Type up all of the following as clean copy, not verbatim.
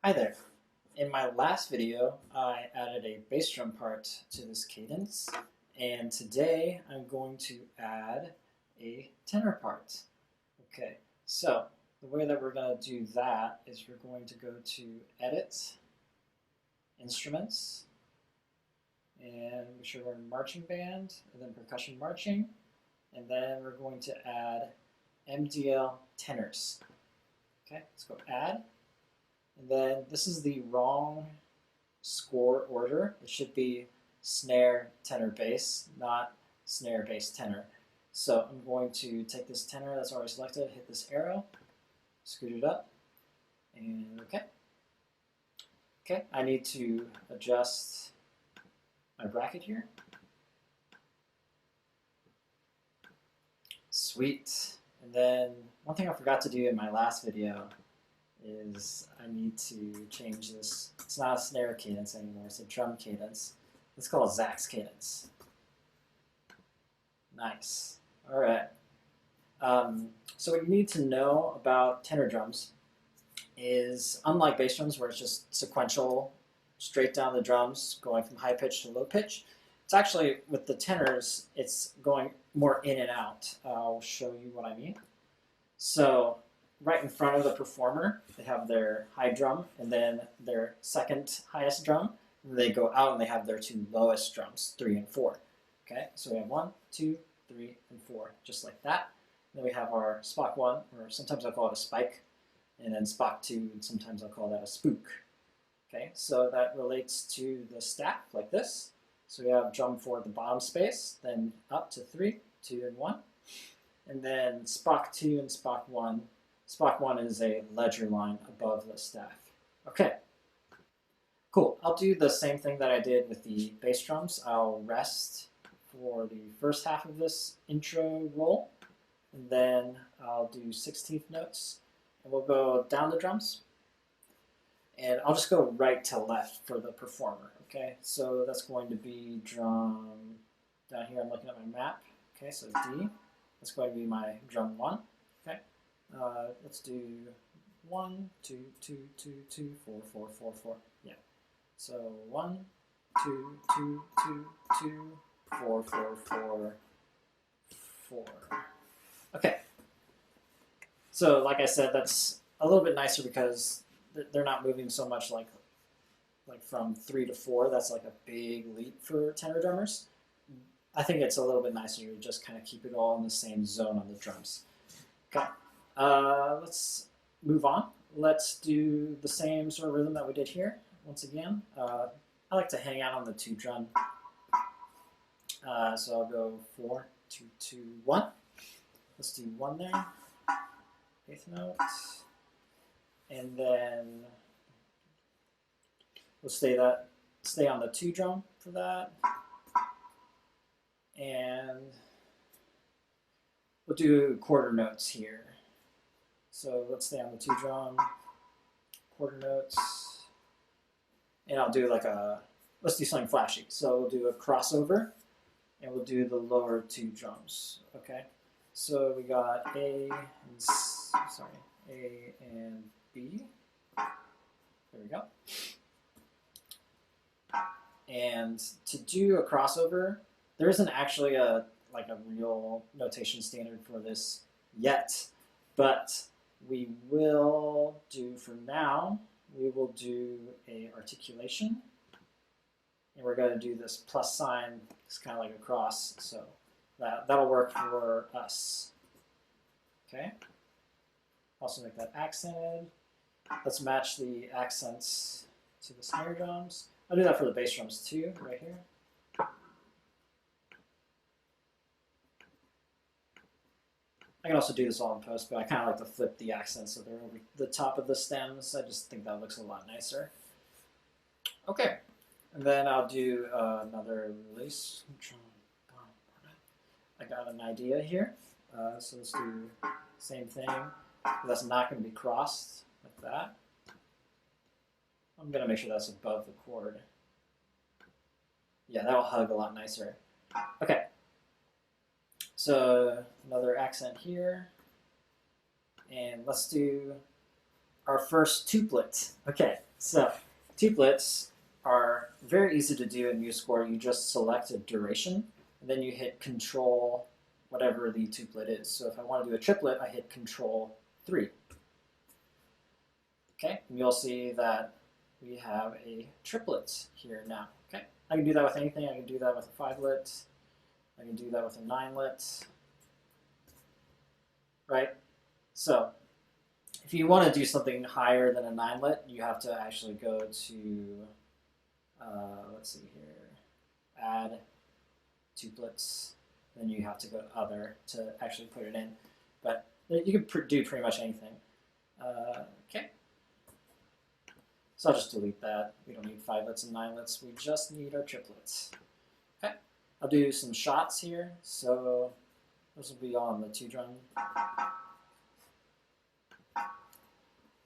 Hi there. In my last video, I added a bass drum part to this cadence, and today I'm going to add a tenor part. Okay, so the way that we're going to do that is we're going to go to Edit, Instruments, and make sure we're in Marching Band, and then Percussion Marching, and then we're going to add MDL Tenors. Okay, let's go Add. And then this is the wrong score order. It should be snare, tenor, bass, not snare, bass, tenor. So I'm going to take this tenor that's already selected, hit this arrow, scoot it up, and okay. Okay, I need to adjust my bracket here. Sweet. And then one thing I forgot to do in my last video is I need to change this. It's not a snare cadence anymore, it's a drum cadence. Let's call it Zach's cadence. Nice. All right. So what you need to know about tenor drums is, unlike bass drums where it's just sequential, straight down the drums, going from high pitch to low pitch, it's actually, with the tenors, it's going more in and out. I'll show you what I mean. So right in front of the performer, they have their high drum and then their second highest drum. And they go out and they have their two lowest drums, 3 and 4. Okay, so we have 1, 2, 3, and 4, just like that. Then we have our spot 1, or sometimes I'll call it a spike, and then spot 2, and sometimes I'll call that a spook. Okay, so that relates to the staff like this. So we have drum 4 at the bottom space, then up to 3, 2, and 1. And then spot 2 and spot 1. Spot 1 is a ledger line above the staff. Okay, cool. I'll do the same thing that I did with the bass drums. I'll rest for the first half of this intro roll, and then I'll do 16th notes, and we'll go down the drums, and I'll just go right to left for the performer. Okay, so that's going to be drum, down here I'm looking at my map. Okay, so D, that's going to be my drum 1. Okay, let's do 1, 2, 2, 2, 2, 4, 4, 4, 4. Yeah. So 1, 2, 2, 2, 2, 4, 4, 4, 4. Okay. So like I said, that's a little bit nicer because they're not moving so much like from 3 to 4. That's like a big leap for tenor drummers. I think it's a little bit nicer to just kind of keep it all in the same zone on the drums. Okay. Let's move on. Let's do the same sort of rhythm that we did here. Once again, I like to hang out on the 2 drum. So I'll go 4, 2, 2, 1. Let's do 1 there. 8th note. And then we'll stay on the 2 drum for that. And we'll do quarter notes here. So let's stay on the 2 drum, quarter notes, and I'll do let's do something flashy. So we'll do a crossover, and we'll do the lower 2 drums, okay? So we got A and B. There we go. And to do a crossover, there isn't actually a real notation standard for this yet, but we will do, for now, we will do a articulation, and we're going to do this plus sign. It's kind of like a cross, so that'll work for us. Okay. Also make that accented. Let's match the accents to the snare drums. I'll do that for the bass drums too, right here. I can also do this all in post, but I kind of like to flip the accents so they're over the top of the stems. I just think that looks a lot nicer. Okay, and then I'll do another release. I got an idea here, so let's do the same thing. That's not going to be crossed like that. I'm going to make sure that's above the chord. Yeah, that'll hug a lot nicer. Okay. So another accent here, and let's do our first tuplet. Okay, So tuplets are very easy to do in Musescore. You just select a duration, and then you hit Control whatever the tuplet is. So if I want to do a triplet, I hit Control 3. Okay, and you'll see that we have a triplet here now. Okay, I can do that with anything. I can do that with a 5-lit. I can do that with a 9-lit. Right? So if you want to do something higher than a 9-lit, you have to actually go to, let's see here, add tuplets. Then you have to go to other to actually put it in. But you can do pretty much anything. Okay. So I'll just delete that. We don't need 5-lits and 9-lits. We just need our triplets. Okay. I'll do some shots here. So those will be on the 2-drum.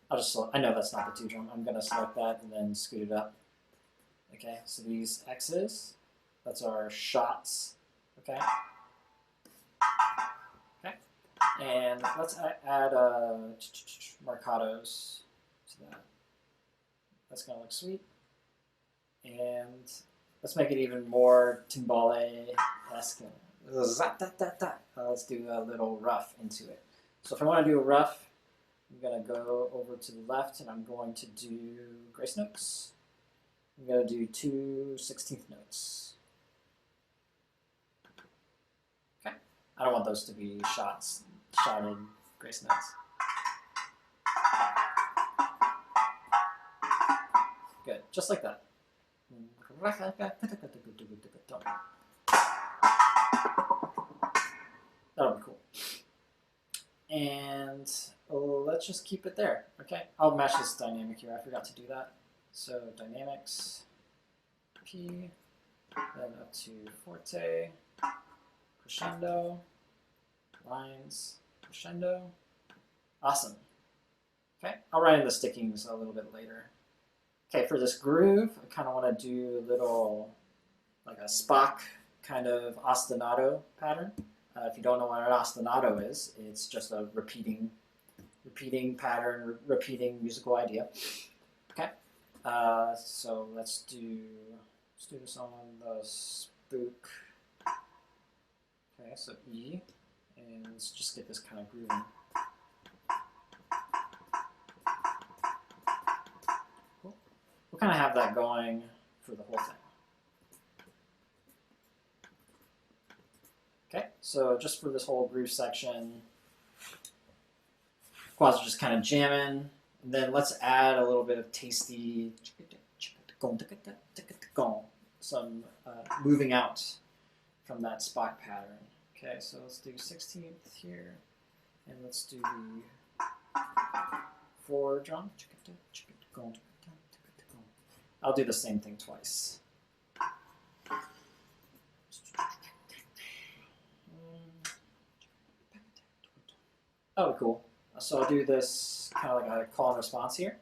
I'll just select, I know that's not the 2-drum. I'm going to select that and then scoot it up. Okay, so these X's, that's our shots. Okay. Okay. And let's add marcatos to that. That's going to look sweet. And let's make it even more timbale-esque. Let's do a little rough into it. So if I want to do a rough, I'm going to go over to the left and I'm going to do grace notes. I'm going to do 2 16th notes. Okay. I don't want those to be shotted grace notes. Good, just like that. That'll be cool. And let's just keep it there. Okay, I'll match this dynamic here. I forgot to do that. So dynamics, P, then up to forte, crescendo, lines, crescendo. Awesome. Okay, I'll write in the stickings a little bit later. Okay, for this groove, I kind of want to do a little, like a Spock kind of ostinato pattern. If you don't know what an ostinato is, it's just a repeating pattern, repeating musical idea. Okay, so let's do this on the spook. Okay, so E, and let's just get this kind of grooving. Cool. We'll kind of have that going for the whole thing. Okay, so just for this whole groove section, quads are just kind of jamming, and then let's add a little bit of tasty, some moving out from that Spock pattern. Okay, so let's do 16th here, and let's do the 4-drum. I'll do the same thing twice. Oh, cool. So I'll do this kind of like a call and response here.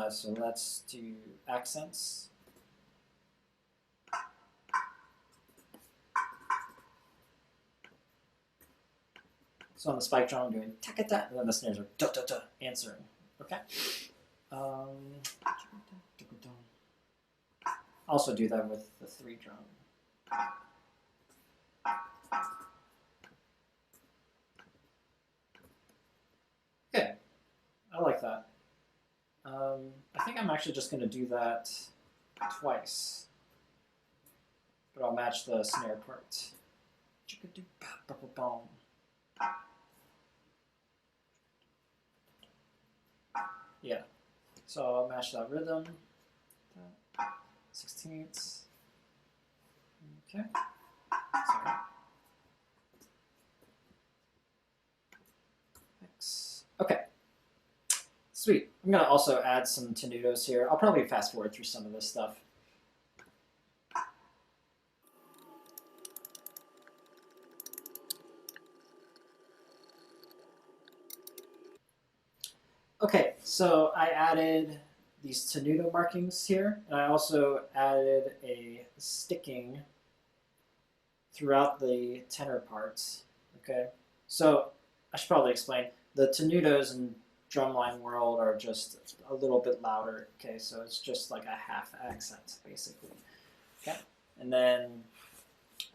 So let's do accents. So on the spike drum, I'm doing ta-ka-ta, and then the snares are da-da-da, answering. Okay? Also do that with the 3-drum. Okay, I like that. I think I'm actually just going to do that twice, but I'll match the snare part. Yeah, so I'll match that rhythm. 16ths. Okay. Sorry. X. Okay. Sweet. I'm going to also add some tenutos here. I'll probably fast forward through some of this stuff. Okay, so I added these tenuto markings here, and I also added a sticking throughout the tenor parts. Okay, so I should probably explain the tenutos and Drumline world are just a little bit louder. Okay, so it's just like a half accent basically. Okay, and then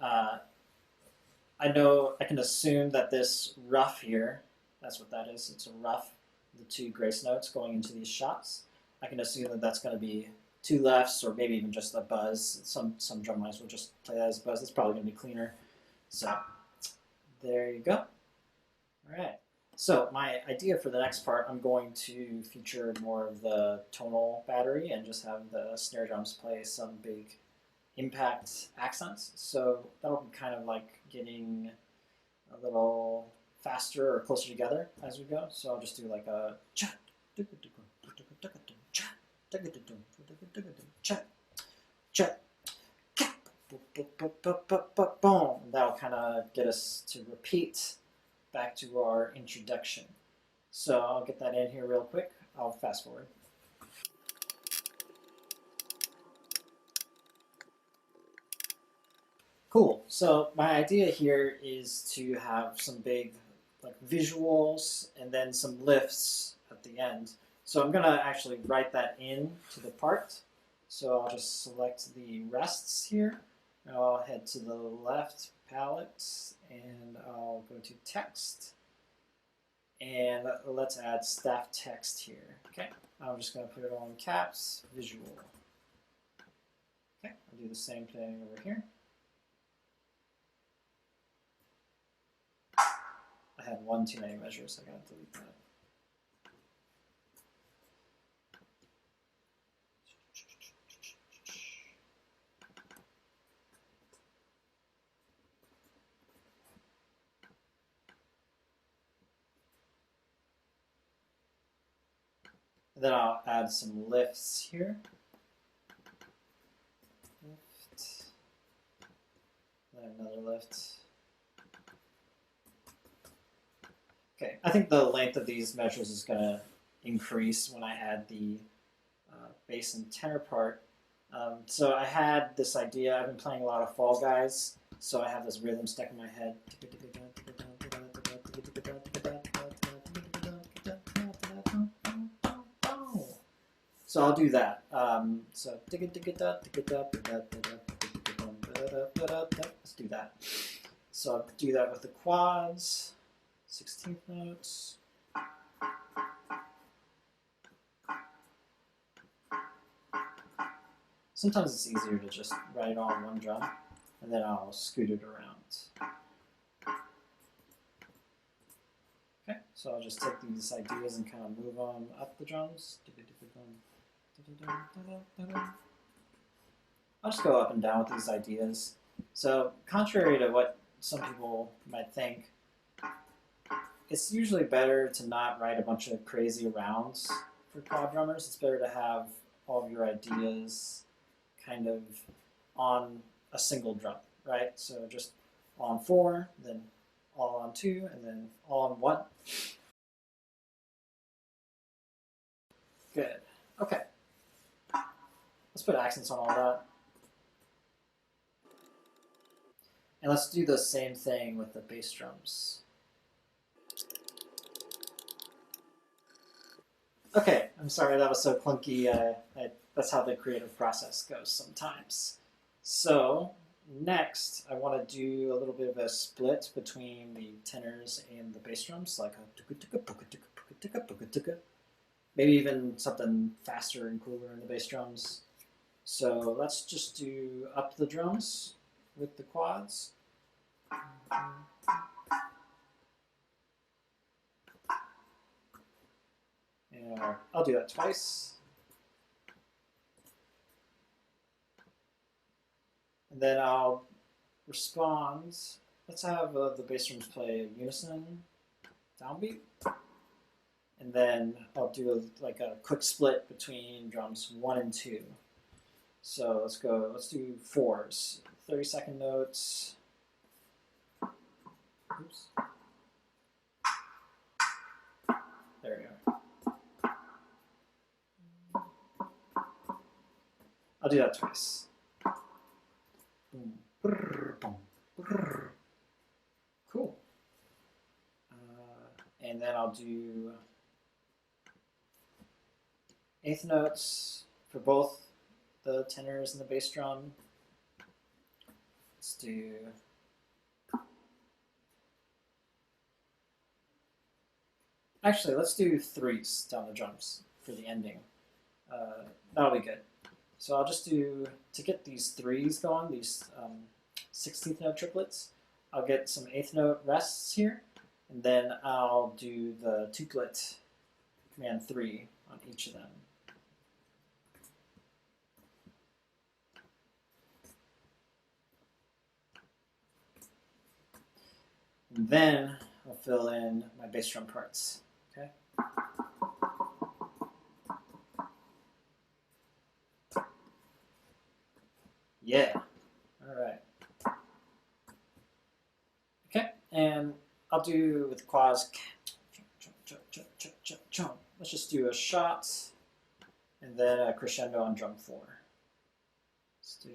I know I can assume that this rough here, that's what that is. It's a rough, the two grace notes going into these shots. I can assume that that's going to be two lefts or maybe even just a buzz. Some drum lines will just play that as a buzz. That's probably going to be cleaner. So there you go. All right. So my idea for the next part, I'm going to feature more of the tonal battery and just have the snare drums play some big impact accents. So that'll be kind of like getting a little faster or closer together as we go. So I'll just do like a cha, boom. That'll kind of get us to repeat back to our introduction. So I'll get that in here real quick. I'll fast forward. Cool. So my idea here is to have some big like visuals and then some lifts at the end. So I'm gonna actually write that in to the part. So I'll just select the rests here. And I'll head to the left palette and I'll go to text. And let's add staff text here. Okay. I'm just gonna put it all in caps, visual. Okay, I'll do the same thing over here. I had one too many measures, I gotta delete that. And then I'll add some lifts here. Lift. Then another lift. Okay, I think the length of these measures is going to increase when I add the bass and tenor part. So I had this idea, I've been playing a lot of Fall Guys, so I have this rhythm stuck in my head. So I'll do that. So let's do that. So I'll do that with the quads. 16th notes. Sometimes it's easier to just write it all on one drum, and then I'll scoot it around. Okay, so I'll just take these ideas and kind of move them up the drums. I'll just go up and down with these ideas. So contrary to what some people might think, it's usually better to not write a bunch of crazy rounds for quad drummers. It's better to have all of your ideas kind of on a single drum, right? So just all on 4, then all on 2, and then all on 1. Good. Okay. Let's put accents on all that. And let's do the same thing with the bass drums. Okay, I'm sorry that was so clunky. That's how the creative process goes sometimes. So next, I want to do a little bit of a split between the tenors and the bass drums, like a maybe even something faster and cooler in the bass drums. So let's just do up the drums with the quads. And I'll do that twice. And then I'll respond. Let's have the bass drums play unison downbeat. And then I'll do like a quick split between drums 1 and 2. So let's go, let's do 4s. 30-second notes. Oops. There we go. I'll do that twice. Boom, brrr, boom, brrr. Cool. And then I'll do eighth notes for both the tenors and the bass drum. Let's do actually, let's do threes down the drums for the ending. That'll be good. So I'll just do, to get these threes going, these 16th note triplets, I'll get some eighth note rests here, and then I'll do the tuplet command 3 on each of them. And then I'll fill in my bass drum parts. Okay. Yeah. All right. Okay, and I'll do with quads. Let's just do a shot and then a crescendo on drum 4. Let's do.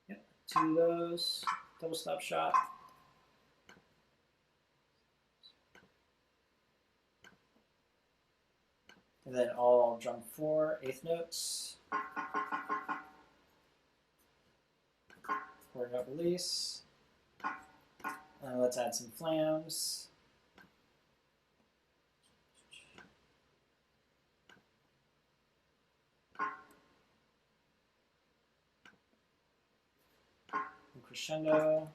Yep, 2 of those. Double stop shot. And then all drum 4, eighth notes. Quarter note release. And let's add some flams. And crescendo.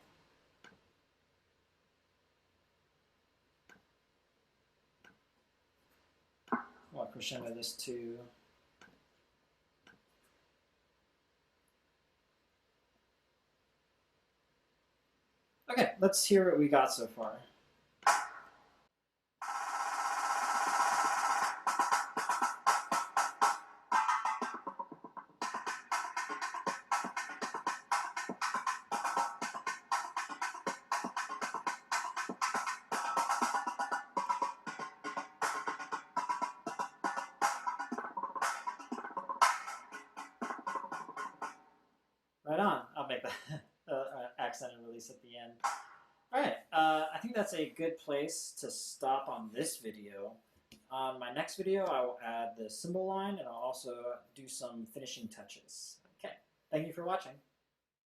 I'll crescendo this too. Okay, let's hear what we got so far. Right on. I'll make the accented release at the end. All right. I think that's a good place to stop on this video. On my next video, I will add the cymbal line, and I'll also do some finishing touches. Okay. Thank you for watching.